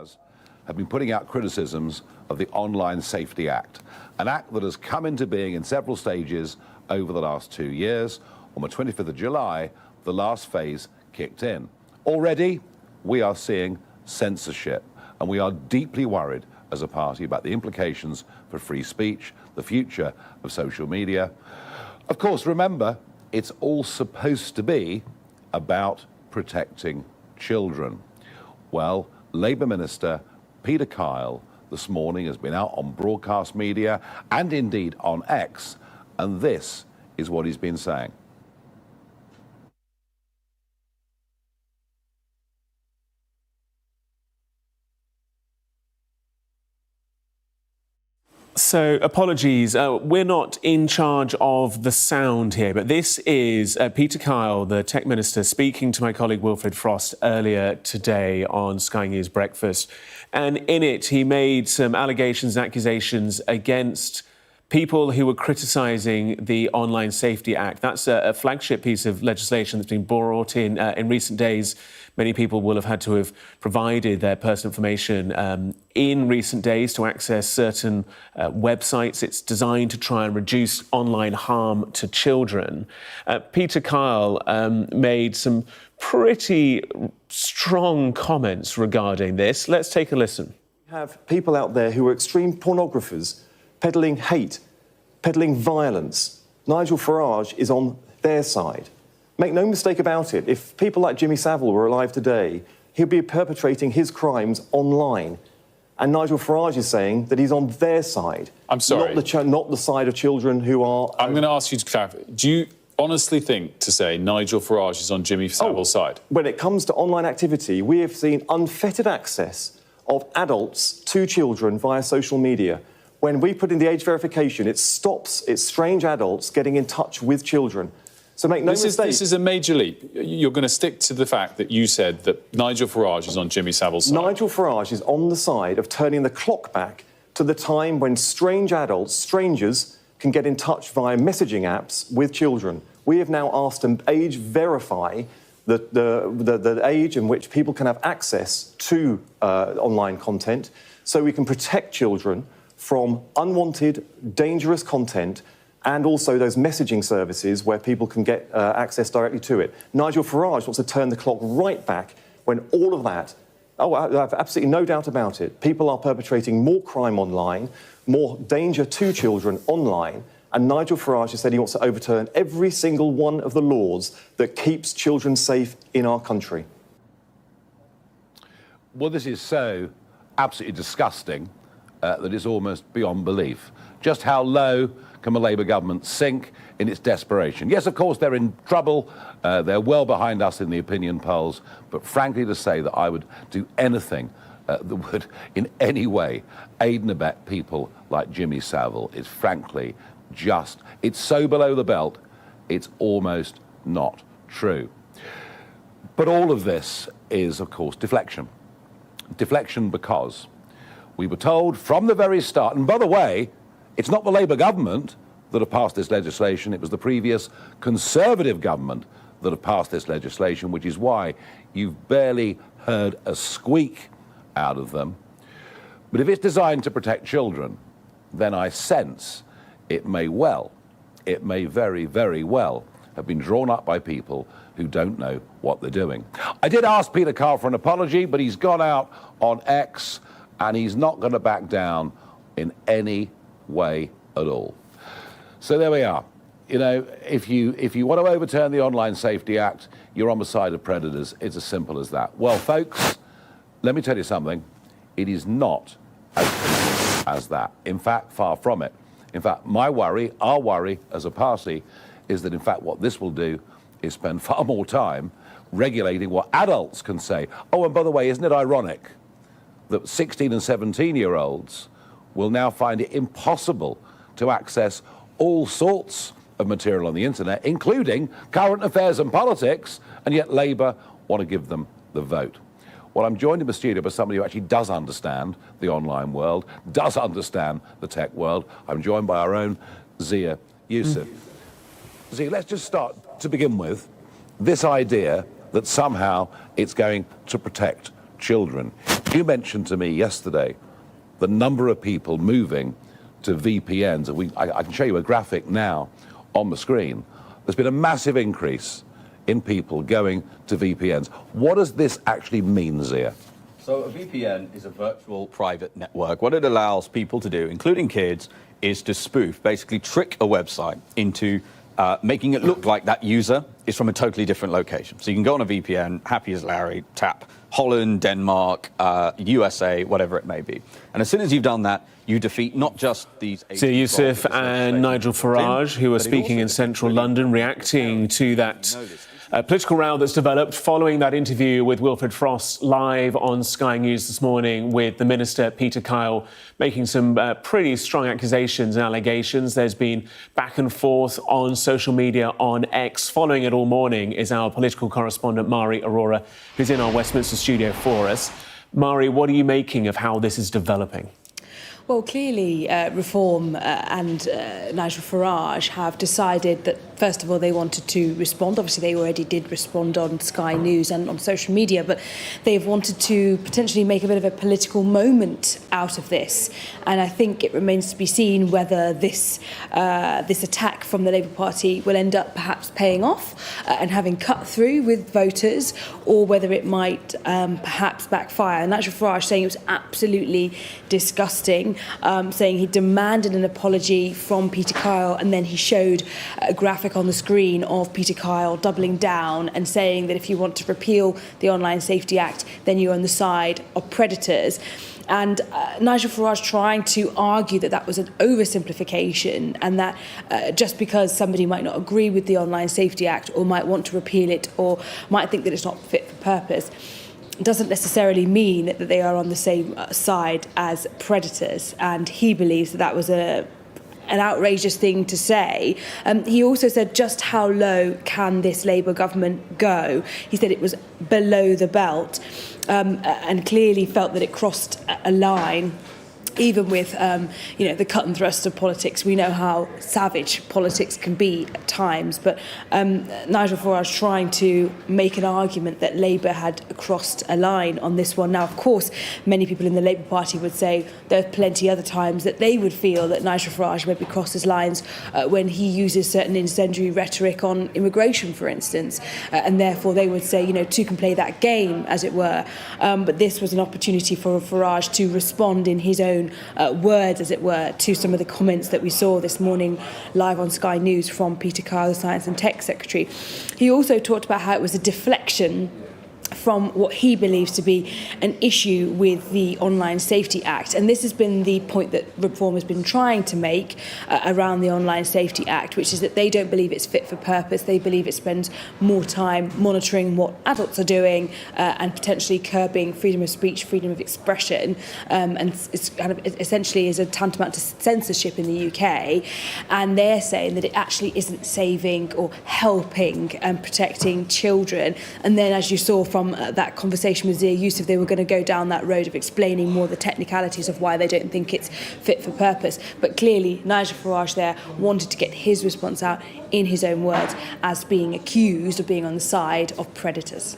has, have been putting out criticisms of the Online Safety Act, an act that has come into being in several stages over the last 2 years. On the 25th of July, the last phase kicked in. Already, we are seeing censorship, and we are deeply worried as a party about the implications for free speech, the future of social media. Of course, remember, it's all supposed to be about protecting children. Well, Labour Minister Peter Kyle this morning has been out on broadcast media and indeed on X, and this is what he's been saying. So, apologies, we're not in charge of the sound here, but this is Peter Kyle, the Tech Minister, speaking to my colleague Wilfred Frost earlier today on Sky News Breakfast. And in it, he made some allegations and accusations against people who were criticising the Online Safety Act. That's a flagship piece of legislation that's been brought in recent days. Many people will have had to have provided their personal information in recent days to access certain websites. It's designed to try and reduce online harm to children. Peter Kyle made some pretty strong comments regarding this. Let's take a listen. We have people out there who are extreme pornographers, peddling hate, peddling violence. Nigel Farage is on their side. Make no mistake about it, if people like Jimmy Savile were alive today, he'll be perpetrating his crimes online. And Nigel Farage is saying that he's on their side. I'm sorry. Not the side of children who are... I'm going to ask you to clarify. Do you honestly think to say Nigel Farage is on Jimmy Savile's side? When it comes to online activity, we have seen unfettered access of adults to children via social media. When we put in the age verification, it stops strange adults getting in touch with children. So make no mistake. This is a major leap. You're going to stick to the fact that you said that Nigel Farage is on Jimmy Savile's side. Nigel Farage is on the side of turning the clock back to the time when strange adults, strangers, can get in touch via messaging apps with children. We have now asked to age verify the age in which people can have access to online content so we can protect children from unwanted, dangerous content and also those messaging services where people can get access directly to it. Nigel Farage wants to turn the clock right back when all of that, I have absolutely no doubt about it, people are perpetrating more crime online, more danger to children online, and Nigel Farage has said he wants to overturn every single one of the laws that keeps children safe in our country. Well, this is so absolutely disgusting that it's almost beyond belief. Just how low can the Labour government sink in its desperation? Yes, of course, they're in trouble. They're well behind us in the opinion polls. But frankly, to say that I would do anything that would in any way aid and abet people like Jimmy Savile is frankly just, it's so below the belt, it's almost not true. But all of this is, of course, deflection. Deflection because we were told from the very start, and by the way, it's not the Labour government that have passed this legislation, it was the previous Conservative government that have passed this legislation, which is why you've barely heard a squeak out of them. But if it's designed to protect children, then I sense it may very, very well have been drawn up by people who don't know what they're doing. I did ask Peter Kyle for an apology, but he's gone out on X and he's not going to back down in any way at all. So there we are. You know, if you want to overturn the Online Safety Act, you're on the side of predators. It's as simple as that. Well, folks, let me tell you something. It is not as simple as that. In fact, far from it. In fact, my worry, our worry as a party, is that in fact what this will do is spend far more time regulating what adults can say. Oh, and by the way, isn't it ironic that 16 and 17-year-olds will now find it impossible to access all sorts of material on the internet, including current affairs and politics, and yet Labour want to give them the vote. Well, I'm joined in the studio by somebody who actually does understand the online world, does understand the tech world. I'm joined by our own Zia Youssef. Zia, let's just start to begin with this idea that somehow it's going to protect children. You mentioned to me yesterday the number of people moving to VPNs. I can show you a graphic now on the screen. There's been a massive increase in people going to VPNs. What does this actually mean, Zia? So a VPN is a virtual private network. What it allows people to do, including kids, is to spoof, basically trick a website into making it look like that user is from a totally different location. So you can go on a VPN, happy as Larry, tap Holland, Denmark, USA, whatever it may be. And as soon as you've done that, you defeat not just these... So Yusuf and Nigel Farage, who are speaking in central London, reacting to that political row that's developed following that interview with Wilfred Frost live on Sky News this morning with the Minister, Peter Kyle, making some pretty strong accusations and allegations. There's been back and forth on social media on X. Following it all morning is our political correspondent, Mari Aurora, who's in our Westminster studio for us. Mari, what are you making of how this is developing? Well, clearly, Reform and Nigel Farage have decided that, first of all, they wanted to respond. Obviously, they already did respond on Sky News and on social media, but they've wanted to potentially make a bit of a political moment out of this. And I think it remains to be seen whether this attack from the Labour Party will end up perhaps paying off and having cut through with voters, or whether it might perhaps backfire. And Nigel Farage saying it was absolutely disgusting, saying he demanded an apology from Peter Kyle, and then he showed a graphic on the screen of Peter Kyle doubling down and saying that if you want to repeal the Online Safety Act, then you're on the side of predators. And Nigel Farage trying to argue that that was an oversimplification, and that just because somebody might not agree with the Online Safety Act or might want to repeal it or might think that it's not fit for purpose, doesn't necessarily mean that they are on the same side as predators. And he believes that that was an outrageous thing to say. He also said, just how low can this Labour government go? He said it was below the belt, and clearly felt that it crossed a line. Even with, the cut and thrust of politics, we know how savage politics can be at times. But Nigel Farage trying to make an argument that Labour had crossed a line on this one. Now, of course, many people in the Labour Party would say there are plenty other times that they would feel that Nigel Farage maybe crosses lines when he uses certain incendiary rhetoric on immigration, for instance. And therefore, they would say, two can play that game, as it were. But this was an opportunity for Farage to respond in his own words, as it were, to some of the comments that we saw this morning live on Sky News from Peter Kyle, the Science and Tech Secretary. He also talked about how it was a deflection from what he believes to be an issue with the Online Safety Act. And this has been the point that Reform has been trying to make around the Online Safety Act, which is that they don't believe it's fit for purpose. They believe it spends more time monitoring what adults are doing and potentially curbing freedom of speech, freedom of expression, and it's kind of essentially is a tantamount to censorship in the UK. And they're saying that it actually isn't saving or helping and protecting children. And then, as you saw from that conversation with Zia Yusuf, they were going to go down that road of explaining more the technicalities of why they don't think it's fit for purpose. But clearly, Nigel Farage there wanted to get his response out in his own words as being accused of being on the side of predators.